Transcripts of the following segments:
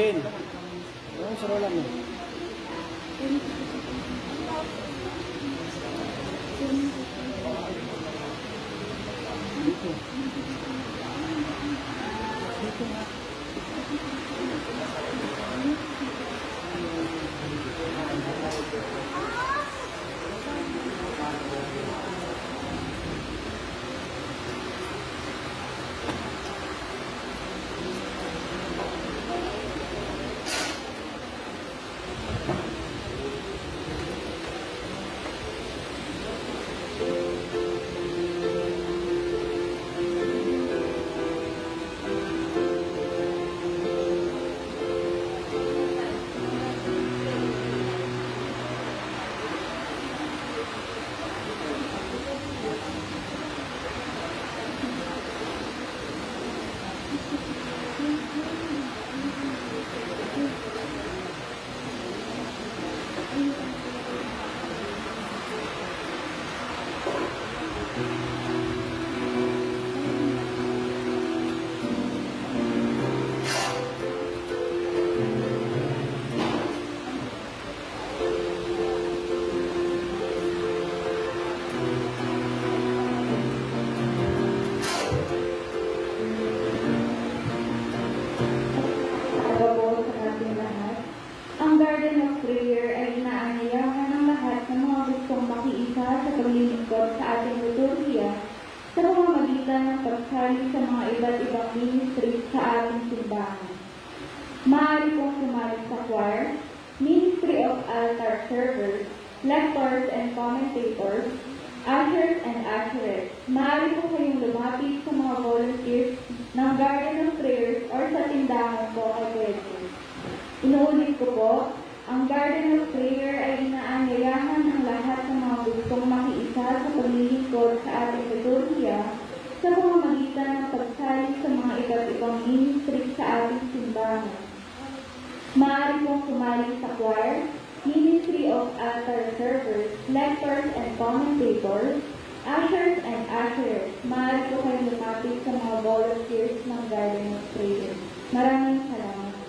Jane. Oh, sarolan mo. Dito. Dito nga. Ang Garden of Prayer ay inaanyayahan ng lahat ng mga gustong makiisa sa paglilingkod sa ating liturhiya sa pamamagitan ng pagsali sa mga iba't ibang ministries sa ating simbahan. Maaari pong sumali sa choir, Ministry of Altar Servers, Lectors and Commentators, Ushers and Usherettes. Maaari po kayong lumapit sa mga volunteers ng Garden of Prayers or sa tindahan po kay Pwede. Inuulit ko po, ang Garden of Prayer ay inaanyayahan ng lahat ng mga gustong makiisa sa paglilingkod sa ating liturhiya sa pamamagitan ng pagsali sa mga iba't ibang ministry sa ating simbahan. Maaari pong sumali sa choir, Ministry of Altar Servers, Lectors and Commentators, Ushers and Usherettes. Maaari po kayong lumapit sa mga volunteers ng Garden of Prayer. Maraming salamat.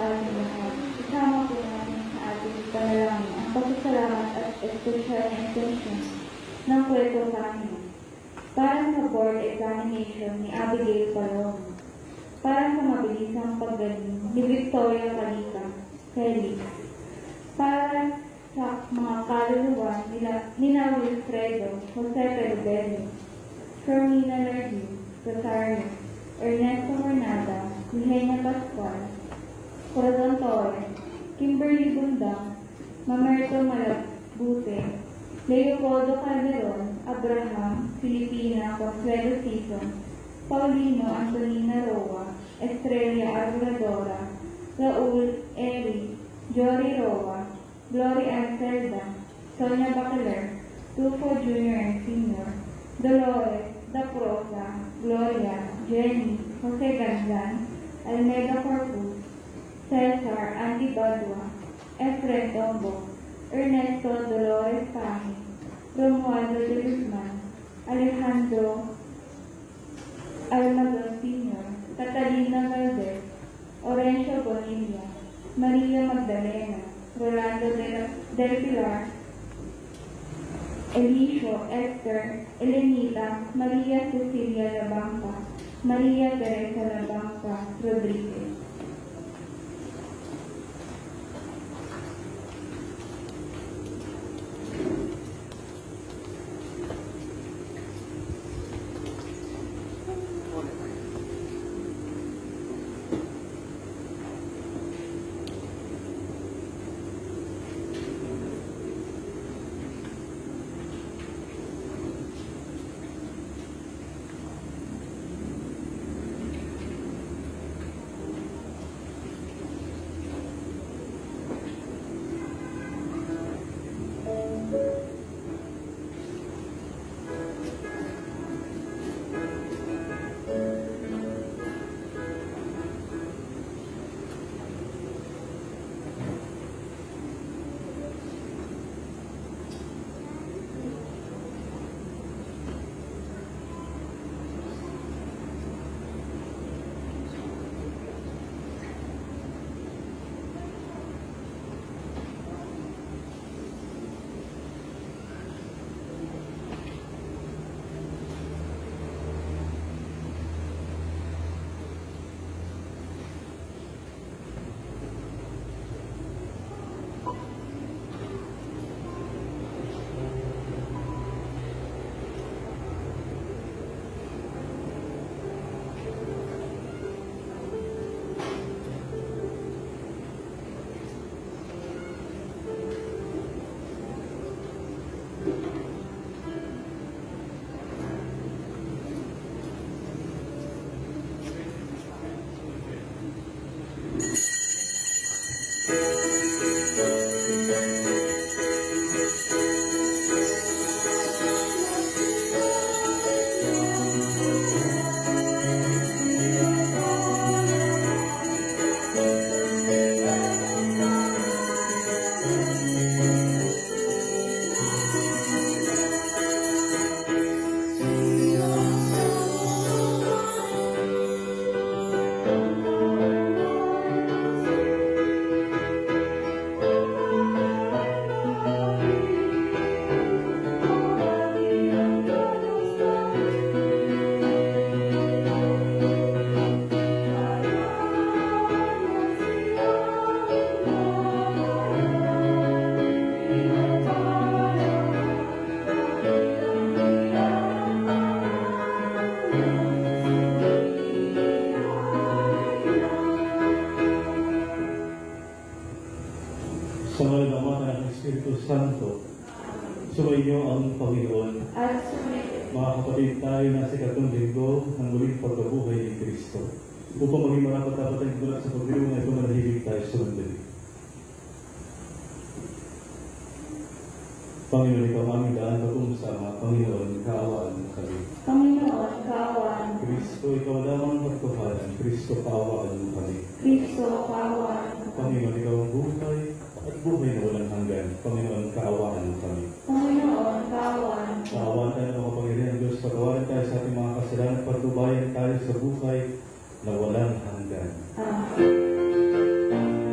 ating lahat. Isama po natin sa ating panalangin ang pagkasalamat at espesyal na intensyon ng kwento sa amin. Para sa board examination ni Abigail Palom. Para sa mabilisang paggaling ni Victoria Calita, Felix. Para sa mga kaluluwa nila Wilfredo, Jose Pedobello, Fermina Lerdi, Rosario, Ernesto Hornada, Eugenia Pascual, Corazon Torres, Kimberly Bundang, Mamerto Malabute, Leopoldo Calderon, Abraham, Filipina, Consuelo Sison, Paulino Antonina Roa, Estrella Arboradora, Raul Eri, Jory Roa, Glory Anselda, Sonia Bacaler, Tufo Jr. and Sr., Dolores, Da Prosa, Gloria, Jenny, Jose Ganzan, Almeda Corpus, Cesar Andy Badua, Efren Tombo, Ernesto Dolores Pahi, Romualdo de Guzman, Alejandro Almagon Sr., Catalina Valdez, Orencio Bonilla, Maria Magdalena, Rolando del Pilar, Elisio, Esther, Elenita, Maria Cecilia Labangka, Maria Teresa Labangka Rodriguez. Sa ngalan ng Ama at ng Espiritu Santo, sumainyo ang Panginoon. At sumainyo. Mga kapatid, tayo na sa ikatong linggo ng muling pagkabuhay ni Kristo. Upang maging marapat-dapat ang tulad sa pagdilong na ito, manahimik tayo sa mandali. Panginoon, ikaw ang aming daan patungo sa Ama. Panginoon, kaawaan mo kami. Panginoon, kaawaan mo. Kristo, ikaw lamang ang pagkahalan. Kristo, kaawaan mo kami. Kristo, kaawaan mo. Panginoon, ikaw ang buhay at buhay na walang hanggan. Panginoon, kaawaan mo kami. Panginoon, kaawaan mo. Kaawaan tayo ng kapangyarihan Diyos. Patawarin tayo sa ating mga kasalanan. Patubayan tayo sa buhay na walang hanggan. Amen.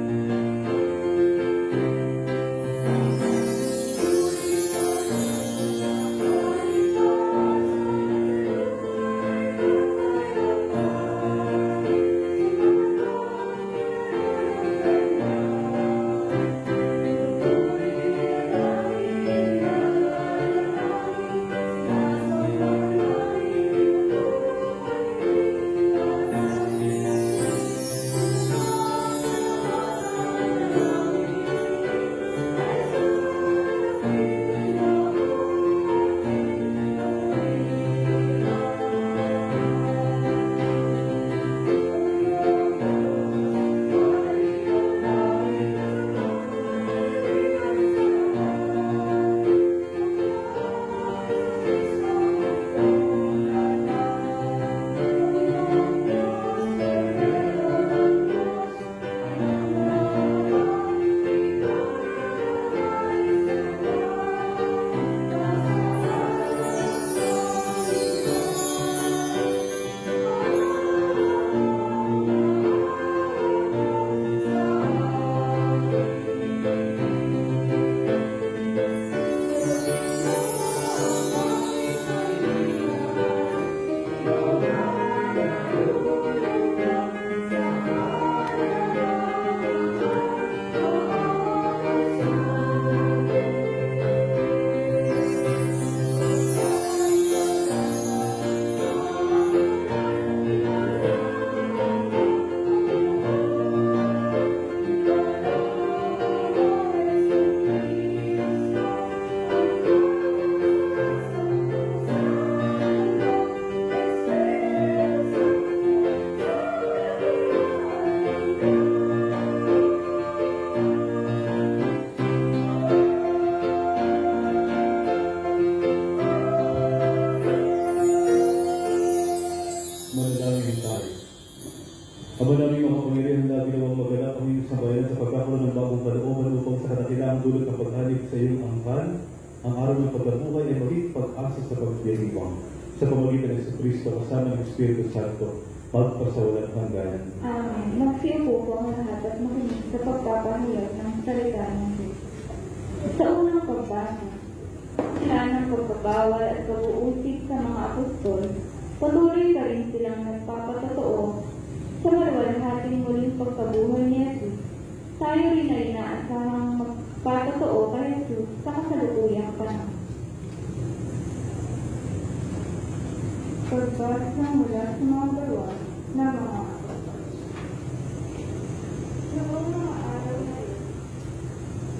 Panginoon upang sa kadakilaang dulot ng paghalig sa iyong angkan, ang araw ng pagkabuhay ay maging pag-asa sa pagdiriwang sa pamamagitan ng Kristo kasama ng Espiritu Santo, magpasawalang hanggan. Amen. Magsiupo po ang lahat at makinig sa pagpapahayag ng salita ng Diyos. Sa unang pagbasa, sila ng pagbabawal at pag-uusig sa mga apostol, patuloy pa rin silang nagpapatotoo sa maluwalhating muling pagkabuhay ni Jesus. Tayo rin ay inaasahang magpatotoo kay Jesus sa kasalukuyang panahon. Pagbasa mula sa mga gawa na mga apostol. Noong mga araw na yun,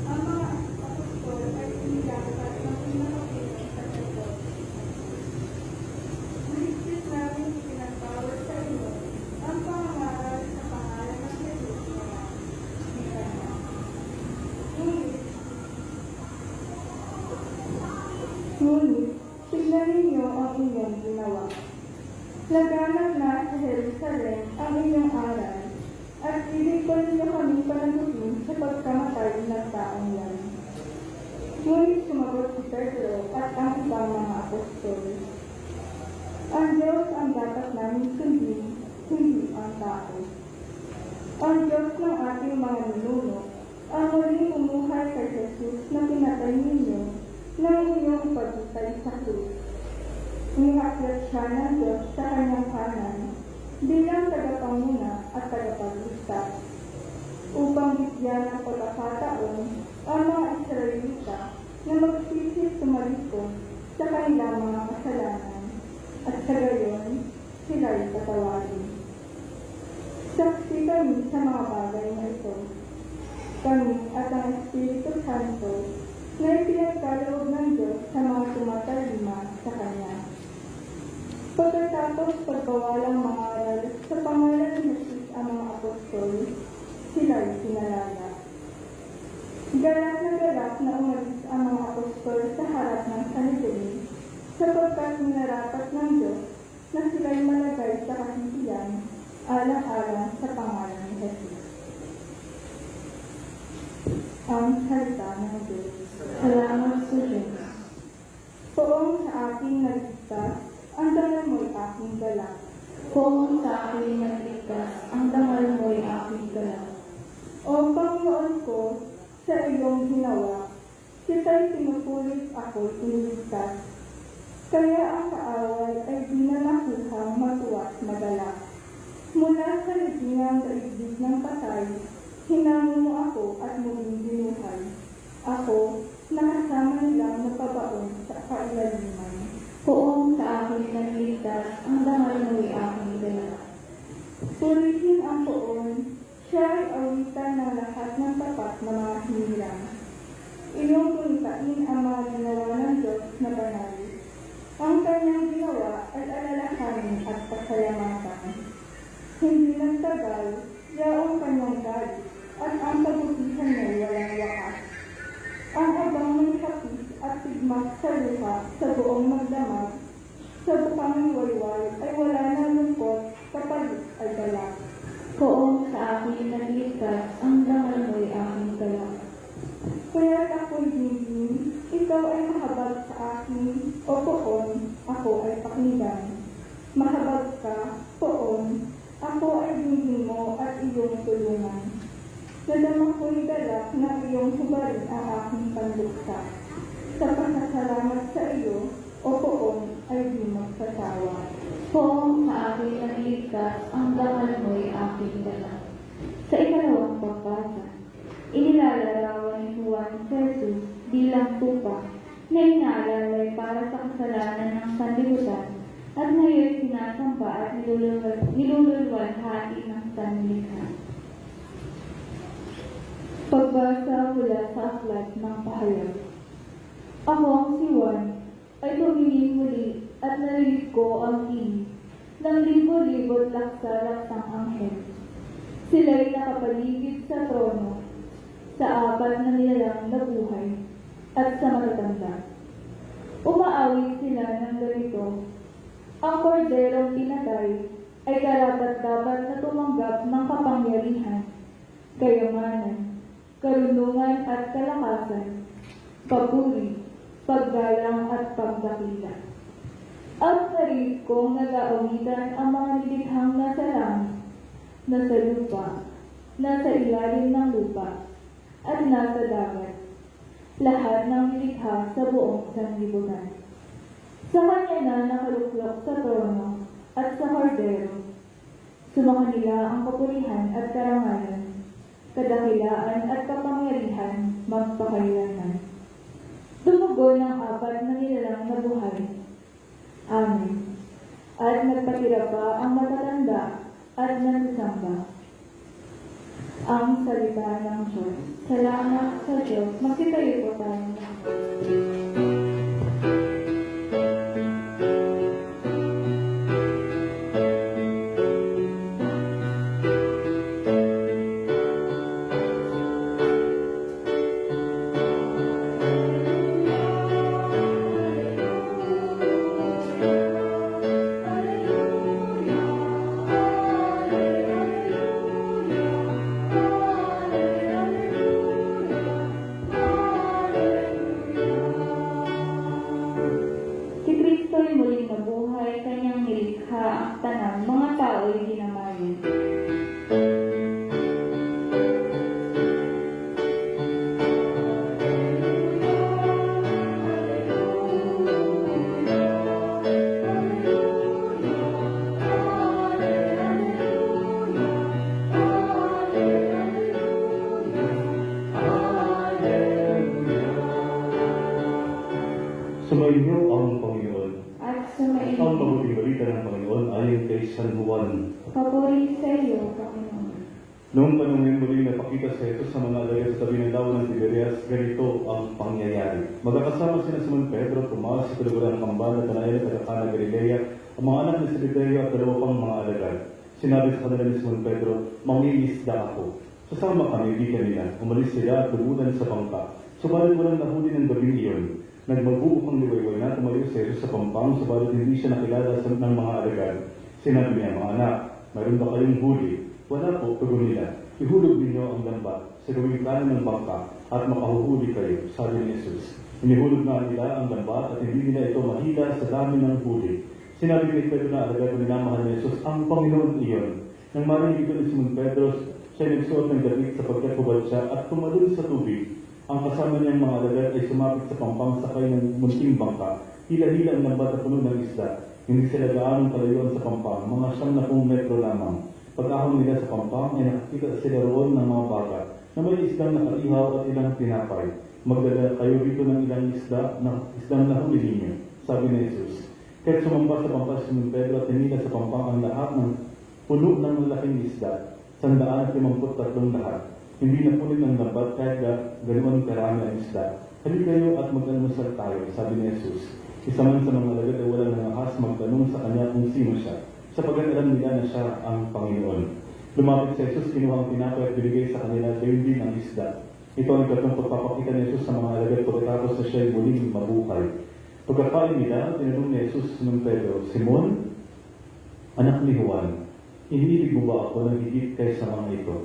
ang mga apostol ay inilapat ng pinakapilang sa Diyos. Mahigpit namin ipinagbawal sa iyo ang pangangaral sa pangalan ng Jesus na ni Kanya. Ngunit, tignan ninyo ang inyong ginawa. Laganap na sa Jerusalem ang inyong aral, at ibig ko ninyo kami panagutin sa pagkamatay ng taong yan. Ngunit sumagot si Pedro at ang ibang mga apostol. Ang Diyos ang dapat namin sundin, hindi ang tao. Ang Diyos ng ating mga ninuno ang muling umuhay kay Jesus na pinatay ninyo nang inyong ipagitay sa krus. Iniakyat siya ng Diyos sa kanyang kanan bilang tagapanguna at tagapagligtas upang bigyan ng pagkakataon ang mga Israelita na magsisisi tumalikod sa kanilang mga kasalanan at sa gayon sila'y patawarin. Saksi kami sa mga bagay na ito. Kami at ang Espiritu Santo na ipinagkaloob ng Diyos sa mga tumatalima sa Kanya. Pagkatapos pagkawalang mga aral sa pangalan ni Jesus ang mga apostol, sila'y sinalala. Galak na umalis ang mga apostol sa harap ng Sanhedrin, sapagkat minarapat ng Diyos na sila'y malagay sa kasisiyan alang-alang sa pangalan ni Jesus. Ang salita ng Diyos. Salamat sa Diyos. Poong sa aking nagligtas, ang dangal mo'y aking galak. Kung sa aking nagligtas, ang dangal mo'y aking galak. O Panginoon ko, sa iyong ginawa, kita'y pinupulit ako'y iniligtas. Kaya ang kaaway ay di na nakuhang matuwa't magalak. Mula sa libingang daigdig ng patay, hinango mo ako at muling binuhay. Ako, nakasama nilang napabaon sa kailaliman. Kung sa aking nagligtas, ang dangal mo'y aking galak. Purihin ang poon, siya ay awitan ng lahat ng tapat na mga hinirang. Iyong punitain ang mga ginawa ng Diyos na banal. Ang kanyang ginawa ay alalahanin at pasalamatan. Hindi nagtagal, yaong kanyang galit, at ang kabutihan niya walang wakas. Ang abang ng kapis at tigmas sa lupa sa buong magdamag, sa bukang wayway ay wala na lungkot, kapalit ay galak. Kung sa aking nagligtas, ang dangal mo'y aking galak. Kaya't ako'y hingin, ikaw ay mahabag sa akin, o poon, ako ay pakinggan. Mahabag ka, poon, ako ay hingin mo at iyong tulungan. Nadama ko'y galak na iyong hubarin ang aking panluksa. Sa pasasalamat sa iyo, o poon, ay di magsasawa. Kung sa aking nagligtas, ang dangal mo'y aking galak. Sa ikalawang pagbasa, inilalarawan ni Juan Jesus bilang tupa na inaalalay para sa kasalanan ng sanlibutan at ngayon sinasamba at nilululwalhati ng sanlibutan. Pagbasa mula sa aklat ng pahayag. Ako ang si Juan ay tumingin muli at narinig ko ang tinig ng libo-libot laksa-laksang anghel. Sila'y nakapaligid sa trono, sa apat na nilalang na buhay, at sa matatanda. Umaawit sila ng ganito, ang korderong pinatay ay karapat-dapat na tumanggap ng kapangyarihan, kayamanan, karunungan at kalakasan, papuri, paggalang at pagdakila. At sarili kong nag-aawitan ang mga nilikhang nasa langit, nasa lupa, nasa ilalim ng lupa, at nasa dagat, lahat ng nilikha sa buong sanlibutan. Sa kanya na nakaluklok sa trono at sa kordero, sumakanila ang kapurihan at karangalan, kadakilaan at kapangyarihan magpakailanman. Dumugo ng apat na nilalang na buhay. Amen. At nagpatira pa ang matatanda at nagsamba. Ang salita ng Diyos. Salamat sa Diyos. Magsitayo po tayo. Si Kristo'y muling nabuhay, kanyang nilikha ang tanang mga tao'y dinamayan. Sumainyo ang Panginoon. At Ang sumainyo, mabuting balita ng Panginoon ayon kay San Juan. papuri sa iyo, Panginoon. Noong panahon yun muling napakita si Jesus sa mga alagad sa tabi ng lawa ng Tiberias, ganito ang pangyayari. Magkakasama sina Simon Pedro, Tomas, sa kaluguran ng Kambal, Natanael at Cana Galilea, ang mga anak ni Zebedeo at dalawa pang mga alagad. Sinabi sa kanila ni Simon Pedro, mangingisda ako. Sasama kami, di kanila. Umalis sila at lumudan sa bangka. Subalit walang nahuli ng gabing iyon. Nagmagbubukhang liwayway na tumayo si Jesus sa pampang, subalit hindi siya nakilala ng mga alagad. Sinabi niya, mga anak, mayroon ba kayong huli? Wala po, tugon nila. Ihulog ninyo ang lambat sa gawing kanan ng bangka at makahuhuli kayo, sabi ni Jesus. Inihulog na nila ang lambat at hindi nila ito mahila sa dami ng huli. Sinabi ni Pedro na alagad na minamahal ni Jesus, ang Panginoon iyon. Nang marinig ito ni Simon Pedro, siya nagsuot ng damit sapagkat hubad siya at tumalon sa tubig. Ang kasama niyang mga alagad ay sumapit sa pampang sakay ng munting bangka. Hila-hila ang lambat at puno ng isda. Hindi sila gaanong kalayuan sa pampang, mga 70 metro lamang. Pag-ahon nila sa pampang ay nakakita sila roon ng mga baka na may isdang nakaihaw at ilang tinapay. Magdala kayo dito ng ilang isdang nahuli ninyo, sabi ni Jesus. Kahit sumamba sa pampang si Pedro at tinila sa pampang ang lahat ng puno ng malaking isda, 153 lahat. Hindi na punin ng lambat kahit ganoon karami ang isda. Halika kayo at mag-almusal tayo, sabi ni Jesus. Isa man sa mga alagad ay walang nangahas magtanong sa kanya kung sino siya, sapagkat alam nila na siya ang Panginoon. Lumapit si Jesus, kinuha ang tinapay at binigay sa kanila, gayon din ang isda. Ito ang ikatlong pagpapakita ni Jesus sa mga alagad pagkatapos na siya ay muling mabuhay. Pagkakain nila, tinanong ni Jesus ng Pedro, Simon, anak ni Juan, iniibig mo ba ako ng higit kaysa mga ito?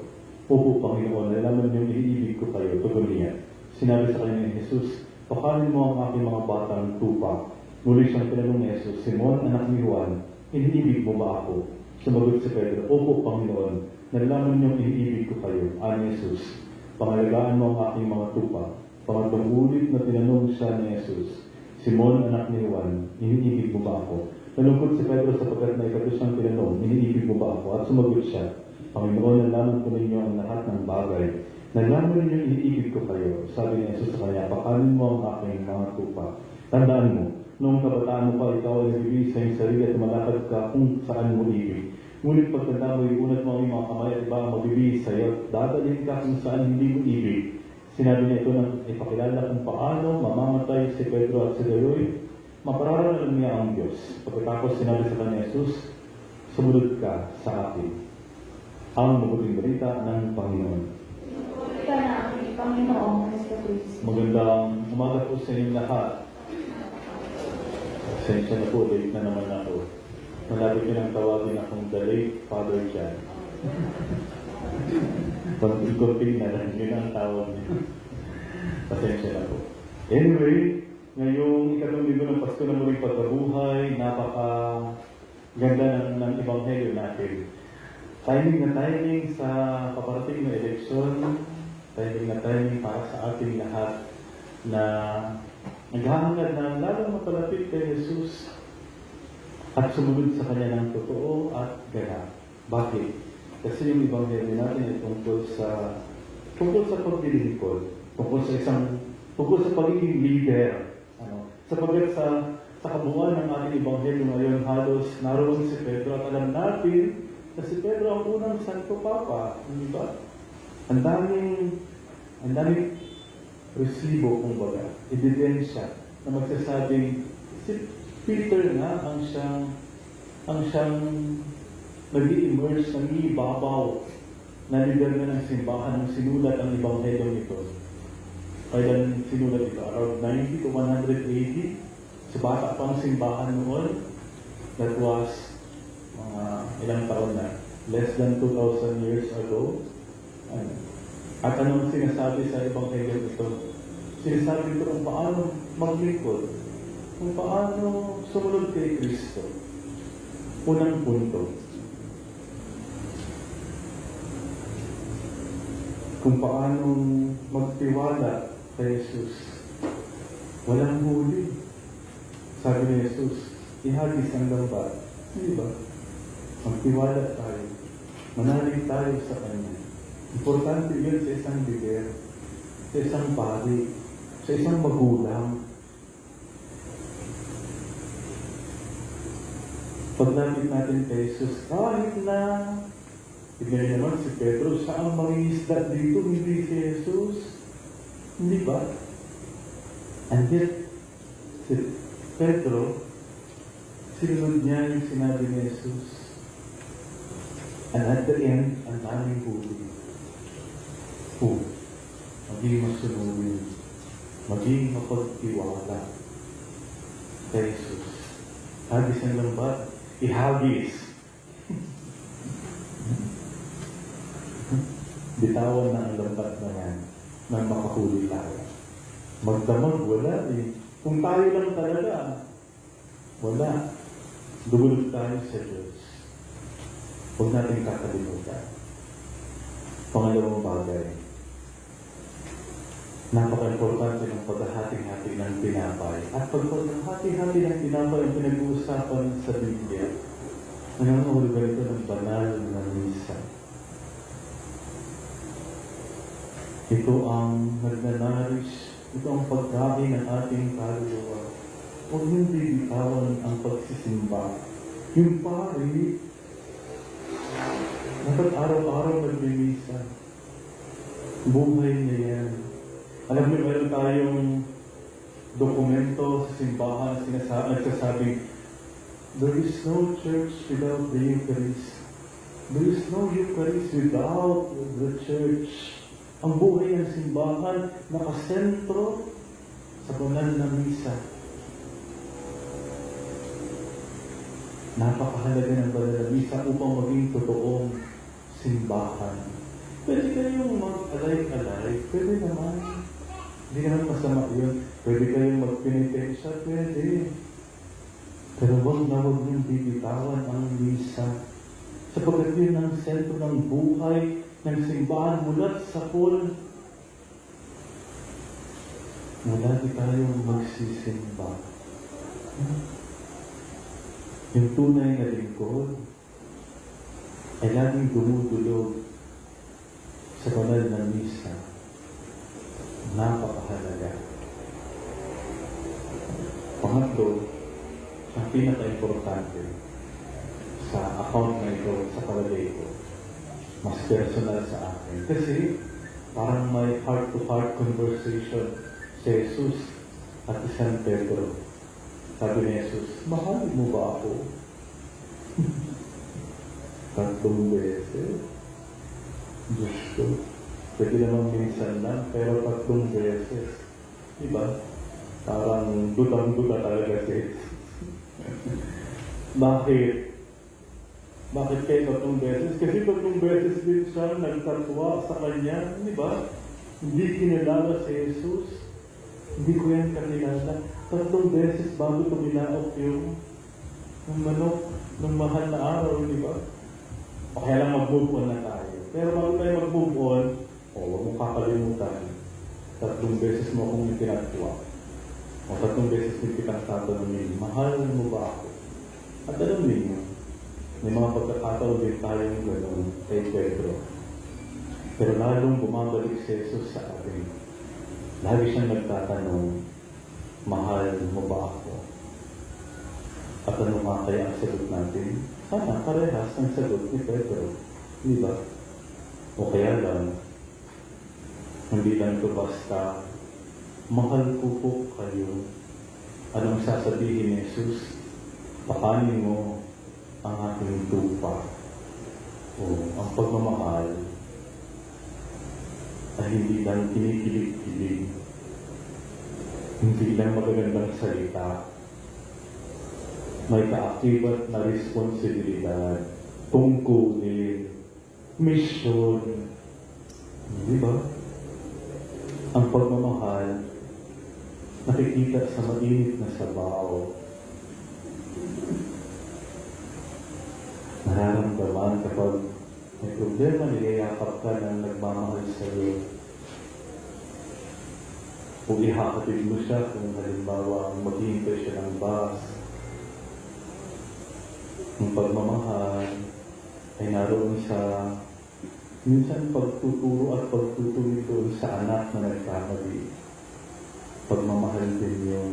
Opo, Panginoon, nalaman niyong iniibig ko kayo, tugon niya. Sinabi sa kanya ni Jesus, pakanin mo ang aking mga batang tupa. Muli siyang tinanong ni Jesus, Simon, anak ni Juan, iniibig mo ba ako? Sumagot si Pedro, opo, Panginoon, nalaman niyong iniibig ko kayo. Ani Jesus, pangalagaan mo ang aking mga tupa. Pangatlong ulit na tinanong siya ni Jesus, Simon, anak ni Juan, iniibig mo ba ako? Nalungkot si Pedro sapagkat na ikato siyang tinanong, iniibig mo ba ako? At sumagot siya, Panginoon, nalaman ko ninyo ang lahat ng bagay. Nalaman ninyo iniibig ko kayo. Sabi ni Jesus sa kanya, pakanin mo ang aking mga tupa. Tandaan mo, noong kabataan mo pa, ikaw ay nagbibigay sa iyong sarili at malakad ka kung saan mo ibig. Ngunit pagtanda mo, iunat mo ang iyong mga kamay at iba ang magbibigay sa iyo, dadalhin ka kung saan hindi mo ibig. Sinabi niya ito nang ipakilala kung paano mamamatay si Pedro at si Daloy. Mapararalan niya ang Diyos. Pagkatapos sinabi sa kanya, Jesus, sumunod ka sa akin. Ang mabuting balita ng Panginoon. Ika na aking Panginoong Kristo. Magandang umaga po sa inyong lahat. Pasensya na po, late na naman ako. Malapit ko nang tawagin akong The Late Father Jan. Pag-cortina lang, yun ang tawag niya. Pasensya na po. Anyway, ngayong ikatlong linggo ng Pasko na muling pagkabuhay, napaka-ganda ng Ebanghelyo natin. Timing na timing sa paparating na eleksyon, timing na timing para sa ating lahat na naghahangad na lalong mapalapit kay Jesus at sumunod sa Kanya ng totoo at ganap. Bakit? Kasi yung Ebanghelyo natin ay tungkol sa paglilingkod, tungkol sa pagiging leader. Sapagkat sa kabuuan ng ating Ebanghelyo ngayon, halos naroon si Pedro at alam natin na si Pedro ang unang Santo Papa. Hindi ba? Ang daming resibo, kumbaga, ebidensya na magsasabing si Peter na ang siyang nag-i-immerse, nag-iibabaw na leader na ng simbahan ng sinulat ang Ebanghelyo nito. Kailan sinulat ito? Around 90 to 100 AD. Sa bata pang simbahan noon, that was ilang taon na? Less than 2,000 years ago. At anong sinasabi sa Ebanghelyo ito? Sinasabi ito kung paano maglingkod, kung paano sumunod kay Kristo. Unang punto, kung paano magtiwala kay Jesus. Walang huli. Sabi ni Jesus, ihagis ang lambat. Hindi ba? Magtiwala tayo. Manalig tayo sa Kanya. Importante yun sa isang lider, sa isang pari, sa isang magulang. Paglapit natin kay Jesus, kahit na tignan naman si Pedro, siya ang mangingisda dito, hindi si Jesus. Hindi ba? And yet, si Pedro, sinunod niya yung sinabi ni Jesus. And at the end, ang daming huli. Maging masunod, maging mapagtiwala kay Jesus. Hagis ang lambat, ihagis. Bitawan na ang lambat na yan nang makahuli tayo. Magdamag, wala eh. Kung tayo lang talaga, wala. Dumulog tayo sa Diyos. Huwag natin kakalimutan. Pangalawang bagay, napaka-importante ng paghahati-hati ng tinapay. At pag paghahati-hati ng tinapay ang pinag-uusapan sa Biblia, nangangahulugan ito ng banal na misa. Ito ang nagnanarish, ito ang pagkain ng ating kaluluwa. Huwag hindi bitawan ang pagsisimba. Yung pari, dapat araw-araw nagmimisa. Buhay niya yan. Alam niyo, meron tayong dokumento sa simbahan na nagsasabing, there is no church without the Eucharist. There is no Eucharist without the church. Ang buhay ng simbahan nakasentro sa banal na misa. Napakahalaga ng banal na misa upang maging totoong simbahan. Pwede kayong mag-alay-alay. Pwede naman. Hindi naman masama yun. Pwede kayong magpinitensya. Pwede. Pero huwag niyong bibitawan ang misa. Sapagkat yun ang sentro ng buhay ng simbahan mula sa pool. Wala di tayong magsisimba. Yung tunay na lingkod ay laging dumudulog sa banal na misa. Napakahalaga. Pangatlo, ang pinaka-importante sa account na ito, sa palagay ko, mas personal sa akin. Kasi parang may heart-to-heart conversation si Jesus at si San Pedro. Sabi ni Jesus, mahal mo ba ako? 3 beses. Diyos ko. Pwede naman minsan lang, pero 3 beses. Diba? Parang dutang-duta talaga si Jesus. Bakit? Bakit kayo 3 beses? Kasi 3 beses din siya nagtatwa sa kanya, di ba? Hindi kinilala si Jesus. Hindi ko yan kanilala. 3 beses bago tumilaok yung manok ng mahal na araw, di ba? O kaya lang mag-move on na tayo. Pero bago tayo mag-move on, huwag mong kakalimutan. 3 beses mo akong tinatwa. O 3 beses din kitang tatanungin, mahal mo ba ako? At alam niyo, may mga pagkakataon din tayong gano'n kay Pedro. Pero lalong bumabalik si Jesus sa atin. Lagi siyang nagtatanong, mahal mo ba ako? At ano nga kaya ang sagot natin? Sana parehas ang sagot ni Pedro. Di ba? O kaya lang, hindi lang ito basta, mahal ko po kayo. Anong sasabihin ni Jesus? Pakanin mo ang ating tupa. O ang pagmamahal ay hindi lang kinikilig-kilig. Hindi lang magagandang salita. May kaakibat na responsibilidad, tungkulin, misyon. Di ba? Ang pagmamahal nakikita sa mainit na sabaw. Nararamdaman kapag may problema, niliyakap ka ng nagmamahal sa iyo. O ihakatid mo siya kung halimbawa maghihintay siya ng bus. Ang pagmamahal ay naroon sa minsan pagtuturo at pagtutuloy doon sa anak na nagkamali. Pagmamahal din yun.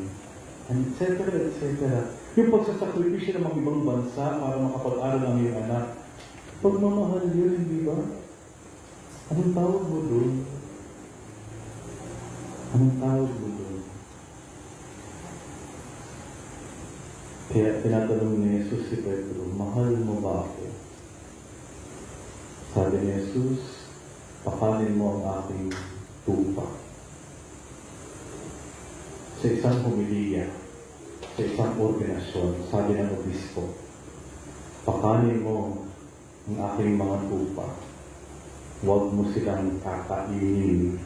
And etc. Yung pagsasakripisyo ng mga ibang bansa para makapag-aral ang iyong anak. Pagmamahal yun, hindi ba? Anong tawag mo doon? Anong tawag mo doon? Kaya tinatanong ni Jesus si Pedro, mahal mo ba ako? Sabi ni Jesus, pakanin mo ang aking tupa. Sa isang homilya, sa isang ordinasyon, sabi ng obispo, pakanin mo ang aking mga tupa. Huwag mo silang kakainin.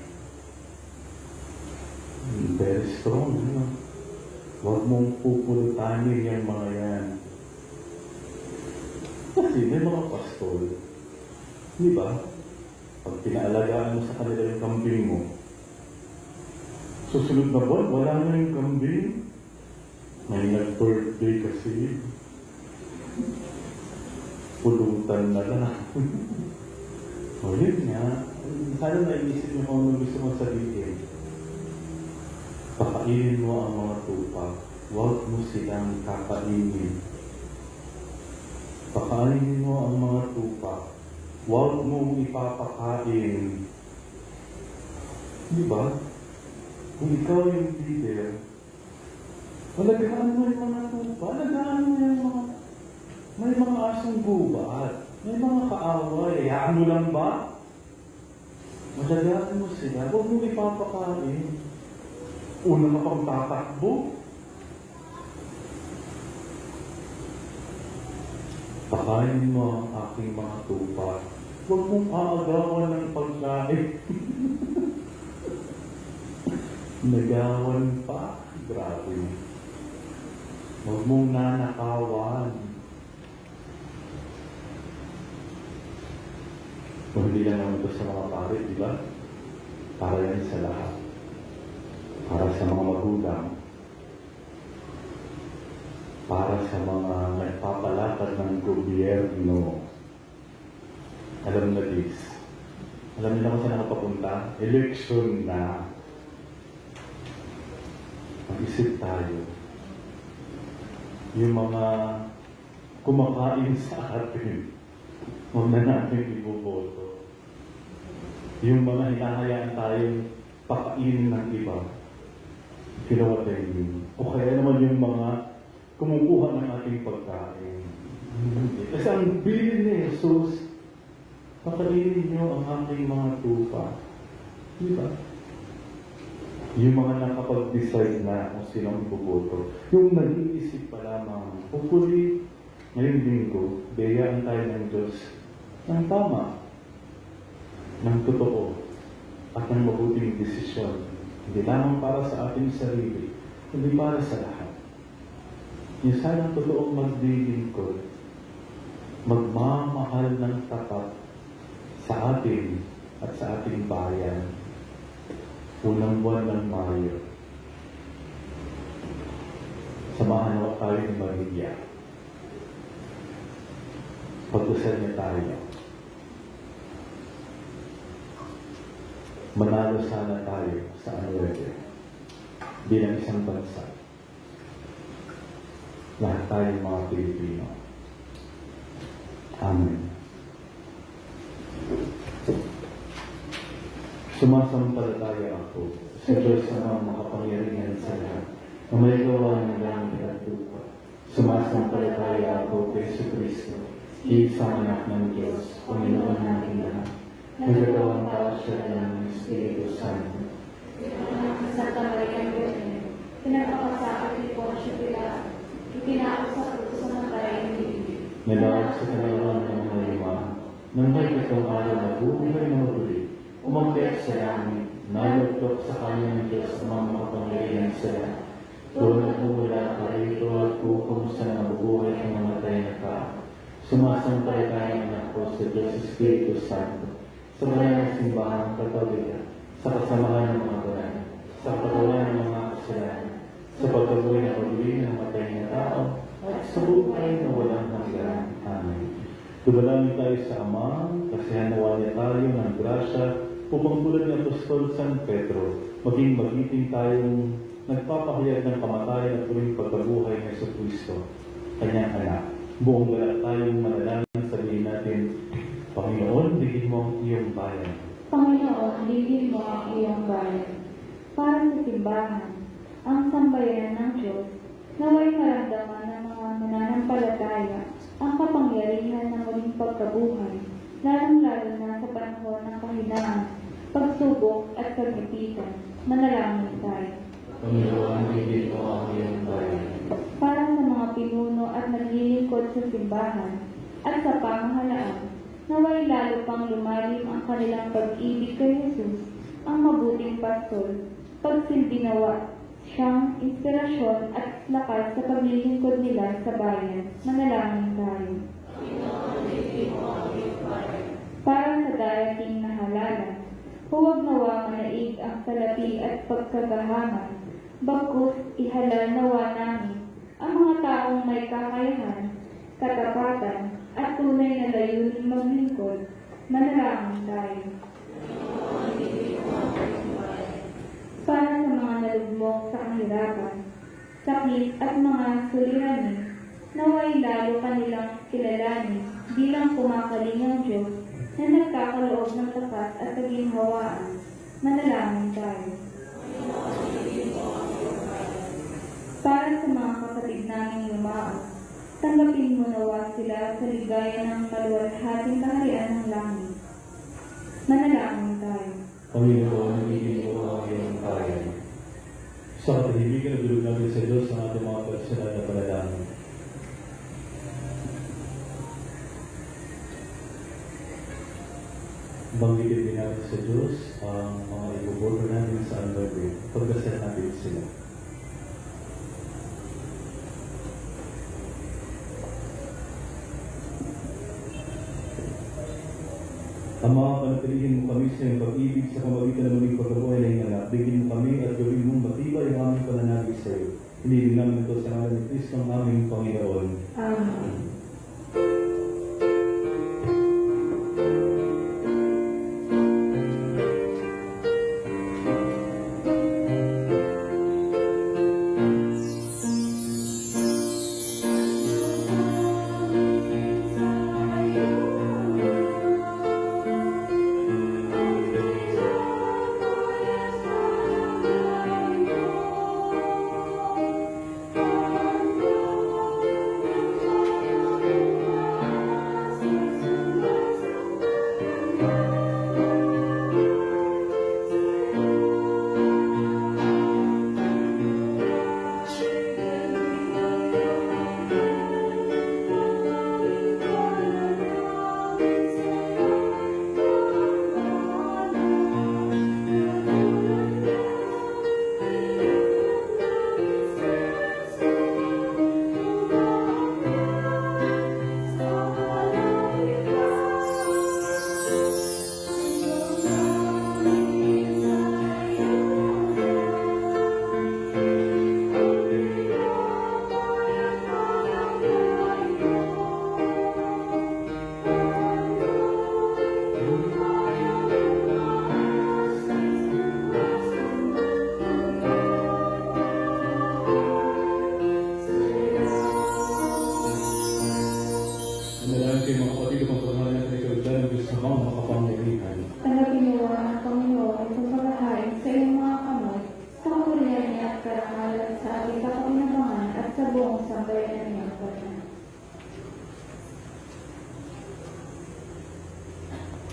Very strong, no? Huwag mong pupulutanin yung mga yan. Kasi may mga pastol, di ba? Pag pinaalagaan mo sa kanila yung kambing mo, susunod na buwan, wala na yung kambing. May nag-birthday kasi. Pulutan na lang. O yun nga, sana naisip mo kung ano gusto mong sabihin. Pakainin mo ang mga tupa. Huwag mo silang kakainin. Pakainin mo ang mga tupa. Huwag mong ipapakain. Di ba? Kung ikaw yung leader, alagaan mo yung mga tupa. Alagaan mo yung mga... May mga asong gubat. May mga kaaway. Hayaan mo lang ba? Malagaan mo sila. Huwag mong ipapakain. Una ka pang tatakbo. Pakainin mo ang aking mga tupa. Huwag mong aagawan ng pagkain. Nagawan pa. Grabe. Huwag mong nanakawan. Kung hindi lang naman ito sa mga pare, di ba? Para yan sa lahat. Para sa mga magulang, para sa mga nagpapalakad ng gobyerno. Alam na this. Alam nila kung saan nakapapunta? Election na. Mag-isip tayo. Yung mga kumakain sa atin, huwag na natin iboboto. Yung mga hinahayaan tayong pakainin ng iba, kinawatay yun. O kaya naman yung mga kumukuha ng ating pagkain. Kasi ang bilin ni Jesus, pakainin niyo ang aking mga tupa. Di ba? Yung mga nakapag-decide na kung sinong iboboto. Yung nag-iisip pa lamang, hopefully, Ngayong linggo, biyayaan tayo ng Diyos ng tama, ng totoo, at ng mabuting desisyon. Hindi lamang para sa ating sarili, kundi para sa lahat. Yung sanang totoong maglilingkod, magmamahal ng tapat sa atin at sa ating bayan. Unang buwan ng Mayo. Samahan nawa tayo ni Maria. Pagdasal niya tayo. Manalo sana tayo sa Anuwede bilang isang bansa. Lahat tayong mga Pilipino. Amen. Sumasampalataya ako sa Diyos na makapangyarihan sa lahat, na may gawa ng langit at lupa. Sumasampalataya ako kay Jesucristo, isang anak ng Diyos, Panginoon natin lahat. Nagagawang tao siya ng Espiritu Santo. Sa Maria Virgen, pinagpapasakot ni Poncio Pilato, itinakot sa krus sa namatay ng Biblia. Nalawag sa kanalang ng mga lima, nang may itong araw na buhay na mabuli, umakyat sa langit, nalugtok sa kanya ng Diyos ang mga makapangyarihan sa lahat. Doon nagmumula karito at hukom sa nabubuhay ng namatay na tao. Sumasampalataya ako sa Diyos Espiritu Santo, sa banal na simbahang Katolika, sa kasamahan ng mga banal, sa patawaran ng mga kasalanan, sa pagkabuhay na pagbuhay ng matay na tao, at sa buhay na walang hanggan. Amen. Dumalangin tayo sa Ama, kasi hanawa niya tayo ng grasya, upang tulad ni Apostol San Pedro, maging magiting tayong nagpapahayag ng kamatayan at tuloy pagkabuhay ng Jesucristo, kanyang anak. Buong galak tayong manalangin, sabihin natin, Panginoon, digin mo ang iyong bayan. Panginoon, digin mo ang iyong bayan. Para sa simbahan, ang sambayanan ng Diyos, naway maramdaman ng mga mananampalataya ang kapangyarihan ng muling pagkabuhay, lalong-lalo na sa panahon ng kahinaan, pagsubok at kagipitan. Manalangin tayo. Panginoon, digin mo ang iyong bayan. Para sa mga pinuno at naglilingkod sa simbahan at sa pamahalaan, naway lalo pang lumalim ang kanilang pag-ibig kay Jesus, ang mabuting pastol, pagsilbi nawa siyang inspirasyon at lakas sa paglilingkod nila sa bayan. Manalangin tayo. Para sa darating na halalan, huwag nawa manaig ang salapi at pagkagahaman, bagkus ihalal nawa namin ang mga taong may kakayahan, katapatan, at tunay na layunin maglingkod. Manalangin tayo. Para sa mga nalugmok sa kahirapan, sakit at mga suliranin, naway lalo kanilang kilalanin bilang kumakalingang Diyos na nagkakaloob ng tapat at kaginhawaan. Manalangin tayo. Para sa mga kapatid naming lumaos, tanggapin mo nawa sila sa ligaya ng kaluwalhating kaharian ng langit. Manalangin tayo. Panginoon, digin mo ang iyong bayan. Sa katahimikan na dulog namin sa Diyos ang ating mga personal na panalangin. Banggitin din natin sa Diyos ang mga ibuboto natin sa Anuwede. Pagdasal natin sila. Ama, panatilihin mo kami sa iyong pag-ibig sa pamagitan ng muling pagkabuhay ng iyong anak. Bigyan mo kami at gawin mong matibay ang aming pananalig sa iyo. Hiniling namin ito sa ngalan ni Kristo ang aming Panginoon. Amen.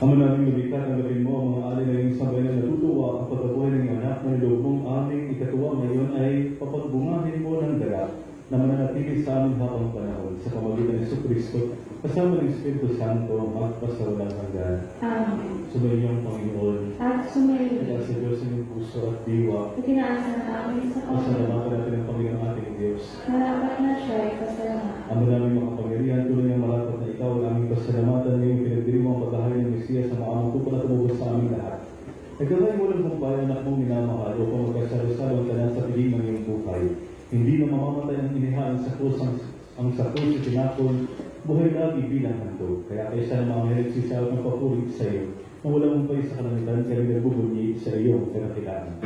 Ama namin lumikha, tanggapin mo ang mga alay na iyong sabay na natutuwa ang pagkabuhay ng iyong anak na niloob mong aming ikatuwa ngayon ay papagbungahin mo ng daga na mananatili sa aming habang panahon sa pamagitan ng Kristo kasama ng Espiritu Santo magpasawalang hanggan. Amen. Sumayin ang Panginoon At sumayin. kaya sa Diyos ng iyong puso at diwa. Itinaasan namin sa Pasalamatan natin ang Panginoon ating Diyos. Marapat na siya ay pasalamat. Ama namin makapangyarihan, tuloy ang marapat na ikaw ang aming pasalamatan ngayong pinagdiri mo ang pagkahain ng Mesiyas sa mga amang tupad at tumubos sa aming lahat. Nagkabay mo lang kung paano anak mong minamahal upang magkasalo-salo ka na sa piling ng iyong buhay. Hindi na mamamatay ang inihaan sa krus ang sa krus itinapon, buhay lagi bilang handog. Kaya kaysa na mga nagsisawag ng papurit sa iyo, na wala mong payo sa kalangitan, kaya nagbubunyi sa iyong karakilaan.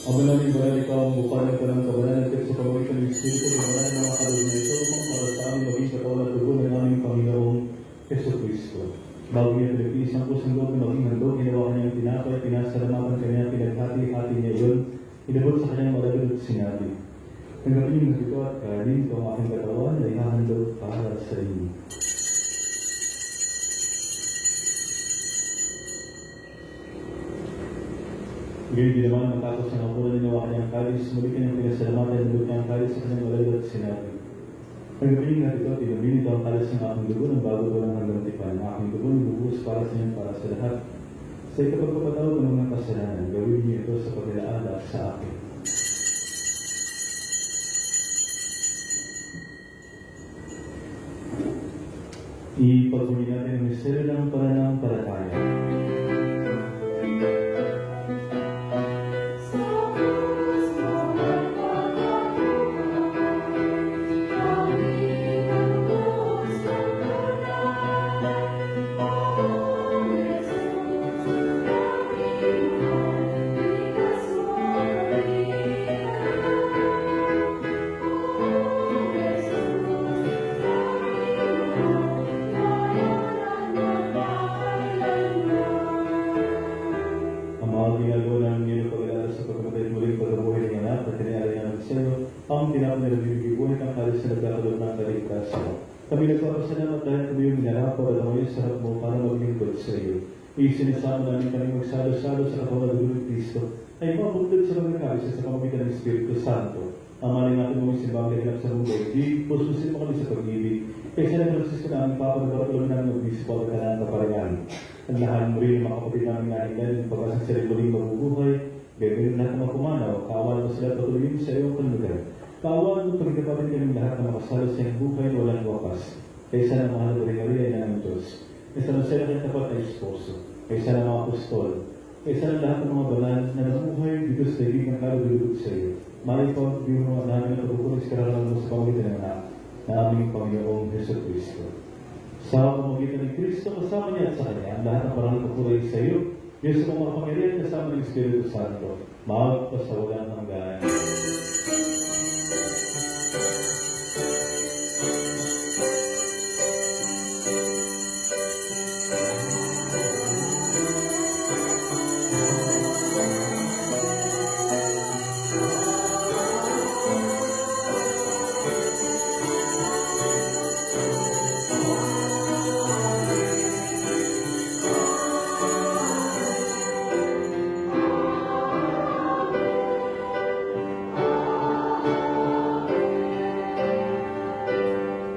Ama namin ba ikaw ang bupanan ka ng kabanalan at sa pamagitan ng Espiritu kabanalan ng mga kaloob na ito upang para sa amin maging katawan at dugo ng aming Panginoong Jesucristo. Bago niya pinagtiis ang kusang loob na maging handog, ginawa kanya ang tinapay, pinasalamatan kanya, pinaghati-hati niya yun, inabot sa kanyang malagad at sinabi, tanggapin niyo ito at kainin ito ang aking katawan na ihahandog para sa inyo. Ngayon din naman, matapos ang hapunan ninawa kanyang kalis, muli kanyang pinasalamatan, nilog niya ang kalis sa kanyang malagad at sinabi, tanggapin nga ito at inamin ito ang kalis ng aking dugo ng bago walang hanggang tipan. Ang aking dugo ng bubuhos para sa inyo para sa lahat. Sa ikapagpapatawad ng mga kasalanan, gawin niyo ito sa paglaala sa akin. Ipagpuni natin ang misteryo ng pananampalataya. Ang tinapon na nagbibigay ng kalis na nagkakaroon ng kaligtasan. Kami nagpapasalamat dahil kami yung minarapaw at amoy sarap mo para maglingkod sa iyo. Isinisama namin kami magsalo-salo sa katawan ng Dulo ng Kristo ay mabuntod sa mga kalis sa pamamagitan ng Espiritu Santo. Amanin natin mong simbang laganap sa mundo. Di pususin mo kami sa pag-ibig. Kaysa na Francisco na aming Papa na paratuloy namin mag-bispo at kanan na parayan. Ang lahat mo rin mga kapatid namin nahilan ng pagkasang sila muling mabubuhay. Gagawin lahat ng mga pumanaw. Kaawan mo sila patuloyin sa iyong kanugan. Kaawan mo pagkakapatin kami lahat na makasalo sa iyong buhay na walang wakas. Kaysa na mahal ko rin ay ng Diyos. Kaysa na sila kayong tapat na esposo. Kaysa na mga apostol. Kaysa na lahat ng mga banal na namuhay dito sa ibig ng kalulugod sa iyo. Maipag, di mo naman namin na pagkukulis kararalan mo sa pamagitan ng anak na aming Panginoong Jesucristo. Sa pamagitan ng Kristo, kasama niya at sa Kanya, ang lahat ng parang pagkulay sa iyo, Diyos sa mga pangyarihan kasama ng Espiritu Santo, magpasawalan hanggan.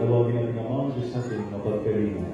Tawagin natin ang mga Diyos natin na pagkalinga.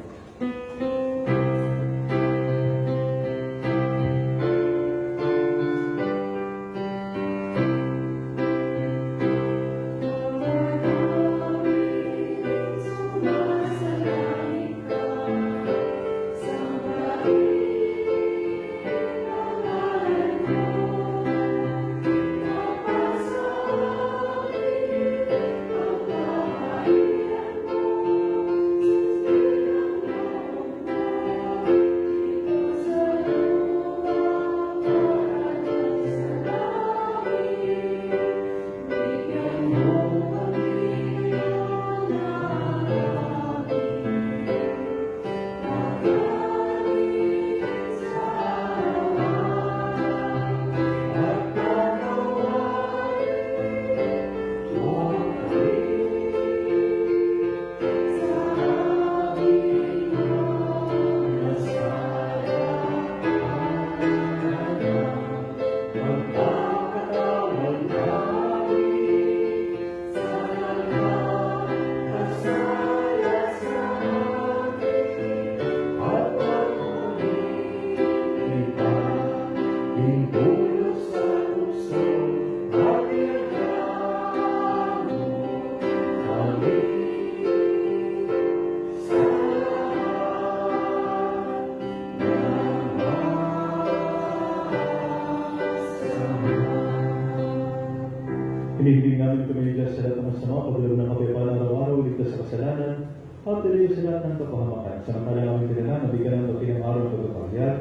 Hinihiling namin kami Diyos sa lahat ng masama, pagdalo ng kapayapaan araw-araw, ligtas sa kasalanan, at ilayo sa lahat ng kapahamakan. Samantala namin kailangan na bigyan ng dakilang araw ng pagkapagyat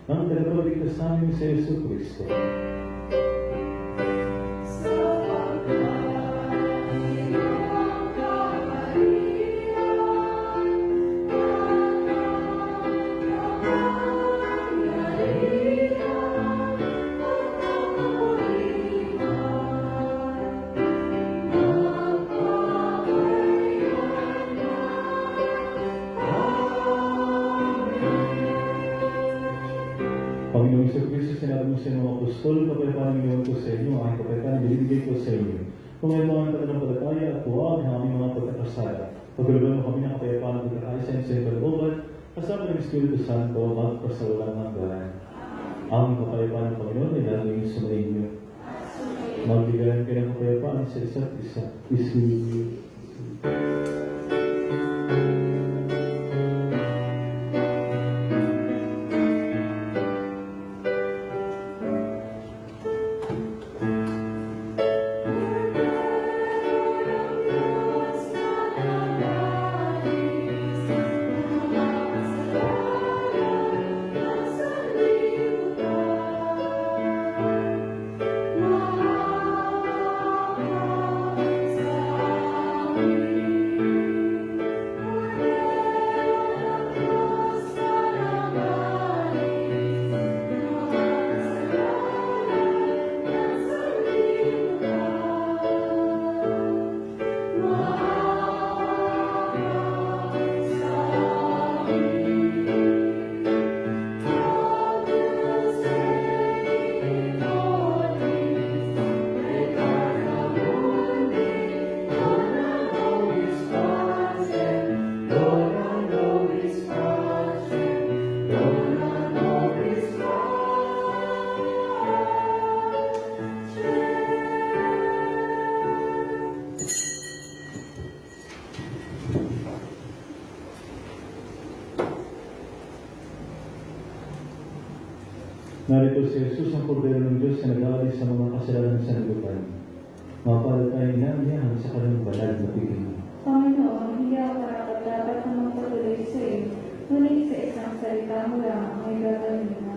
ng tagapagligtas namin sa Yesu Kristo. Panginoong Iso Kristo, sinabi mo sa mga apostol, kapayapaan ng iwan ko sa inyo, ang kapayapaan binibigay ko sa inyo. Kung may mga taga-palataya at huwag na aming mga pagkakasala. Pagkuluban mo kami ng kapayapaan ng pagkakaisa sa Kalooban, kasama ng Espiritu Santo, magpasawalang hanggan. Ang kapayapaan ng Panginoon ay lalaging sumayin niyo. Magbigayan kayo ng kapayapaan sa isa't isa. Isuli. Narito si Jesus ang Kordero ng Diyos na nag-aalis sa mga kasalanan ng sanlibutan. Mapalad tayo inanyahan sa kanyang banal na piling. Panginoon, hindi ako karapat-dapat na magpatuloy sa iyo, ngunit sa isang salita mo lang ang may gagawin na.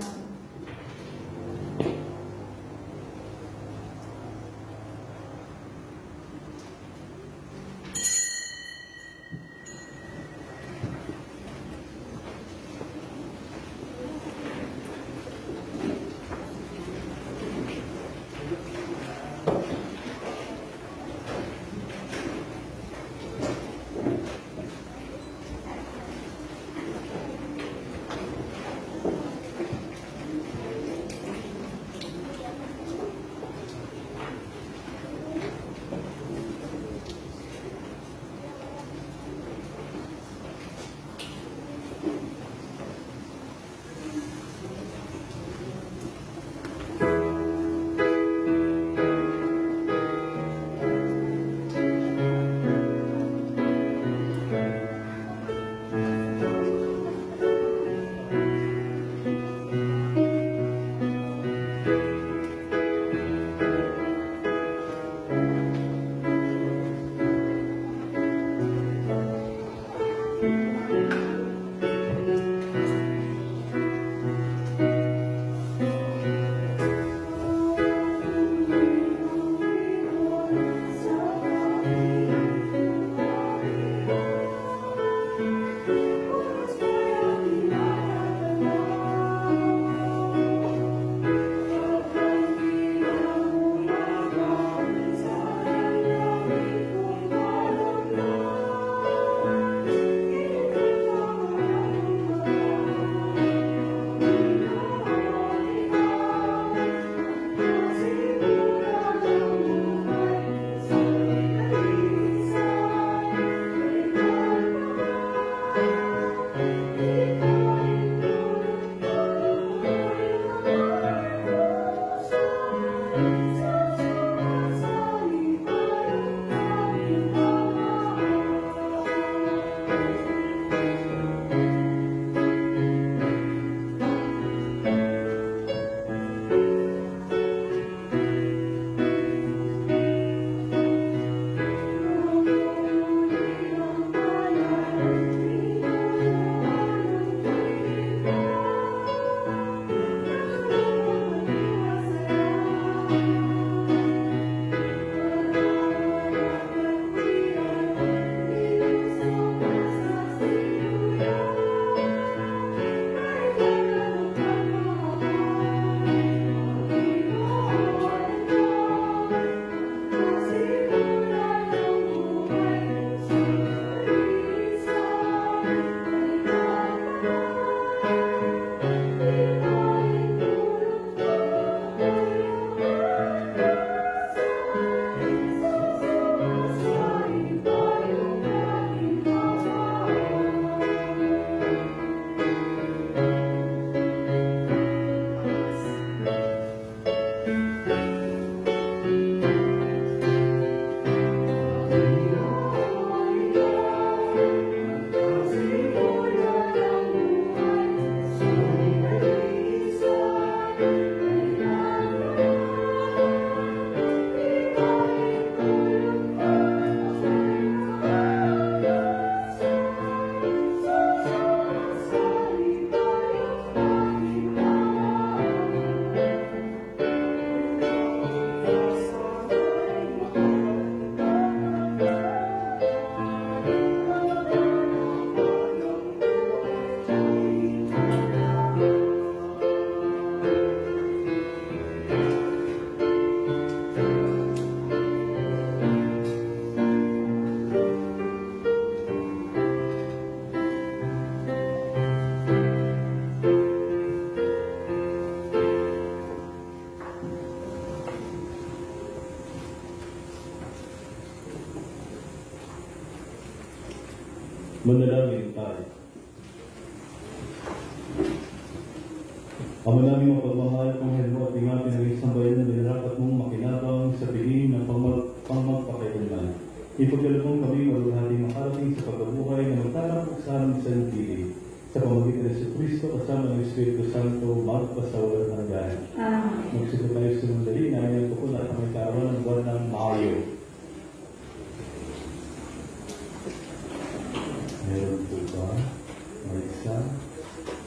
Manalangin tayo. Ama namin mapagmahal kong helmo at ingapin ang isang bayan na nilarapat mong makinabang sa piling ng pangmagpakailanman. Ipagkalabong kami maluhating makarating sa pagkabuhay na magtatapos sa aming sarili sa pamagitan ng Kristo kasama ng Espiritu Santo magpasawalan hanggan. Amen. Magsipo tayo sumandali na ngayon ko na kami kaarawan ng buwan ng Mayo. Meron po ba? May isa,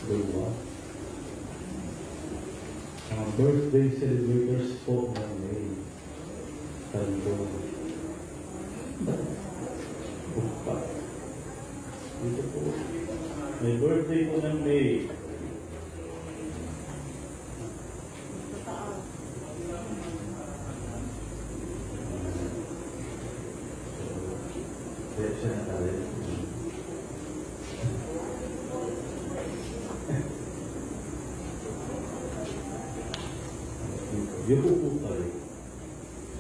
dalawa. Mga birthday celebrators po ng May. Tanto. Upa. Dito po. May birthday po ng May. Siya na tayo. Yung po tayo.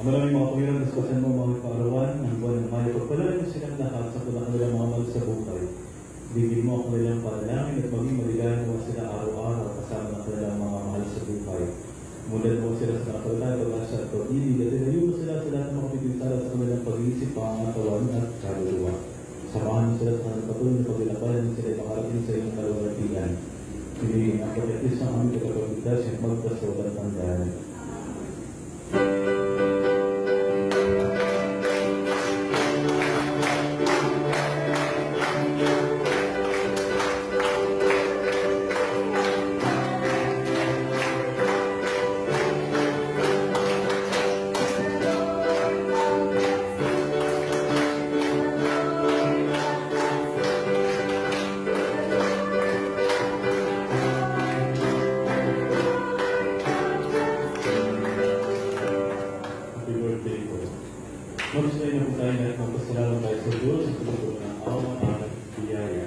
Ang maraming mga Panginoon, naskasan mo mga kaarawan ng buwan ng Mayo. Pagpalain mo silang lahat sa kanilang mga mahal sa buhay. Bigyan mo ang kanilang panalangin at maging maligayan mo sila araw-araw kasama ng kanilang mga mahal sa buhay. Mulan mo sila sa nakatalaga, pag-asa at pag-ibig at ilayo mo sila sa lahat ng mga pipinsala sa kanilang pag-iisip, pangatawan at kaluluwa. Samahan mo sila sa kanilang patuloy na paglapanan sila makarating sa iyong kalawalatian. Pinigin ang pagkatis ng aming tagapagligtas at magpasawalan tandaan. Mag-stay na po tayo at magpasalamat tayo sa Diyos sa pagkakulang ng awa at biyaya.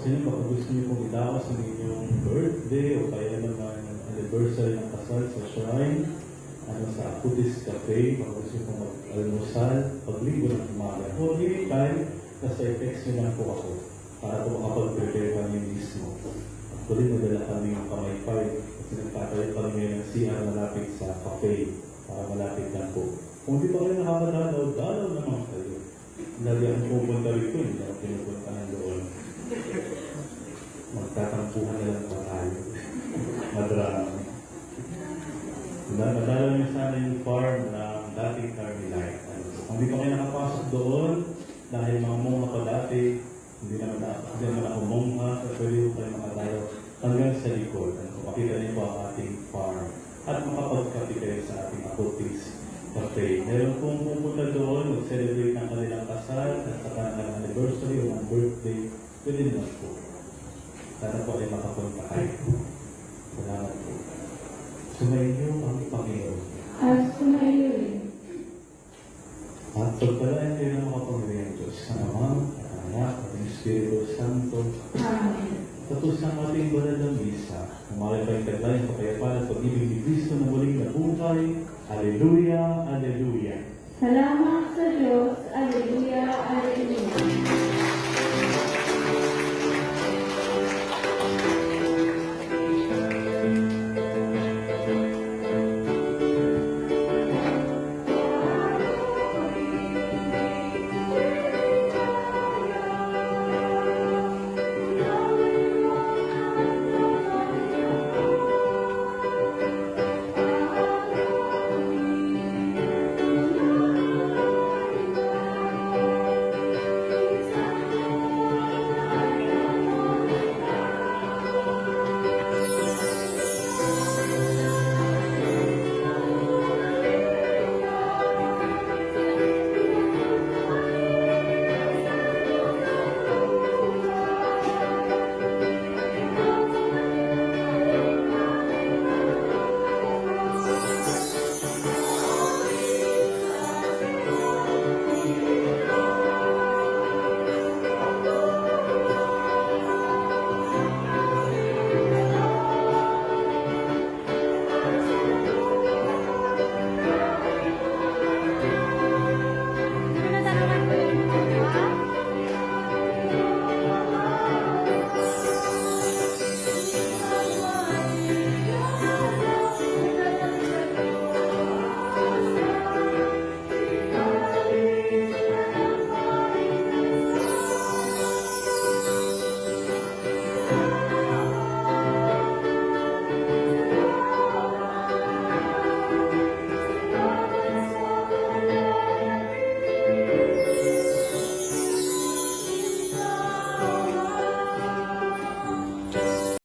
Sino baka gusto niyo pong idaos ng inyong birthday o kaya naman anniversary ng kasal sa shrine, sa Acutis Cafe, baka gusto niyo pong mag-almusal, pagligo ng umaga. O anytime, nasa i-text niyo lang po ako para po makapag-prepare kami mismo. Actually, nadala kami yung kamay 5 kasi nagtatayo kami ngayon ng CR malapit sa cafe para malapit lang po. Kung di pa kayo nakakadalaw, dalaw naman kayo. Lagi ang pupunta rito, hindi ako pinupunta ng doon. Magtatampuhan na lang pa tayo. Madrama. Nadala niyo sana yung farm ng dating Carmelite. Kung di pa kayo nakapasok doon, dahil mga mungha pa dati, hindi naman ako mungha, so pwede ko kayo makatayo hanggang sa likod. Makita niyo po ang ating farm. At makapagkapi kayo sa ating Acutis Cafe. Meron pong pupunta doon, mag-celebrate ng kanilang kasal at saka ng anniversary o ng birthday. Pwede naman po. Sana po ay makapunta kayo. Salamat po. Sumainyo ang Panginoon. At sumayo rin. At pagpalaan kayo ng mga Panginoon Diyos sa Ama, at Anak, at Espiritu Santo. Amen. Tapos ng ating banal ng misa, umalit pa yung taglay ng kapayapaan at pag-ibig ni Kristo na muling nabuhay. Alleluia, Alleluia. Salamat sa Diyos. Alleluia, Alleluia.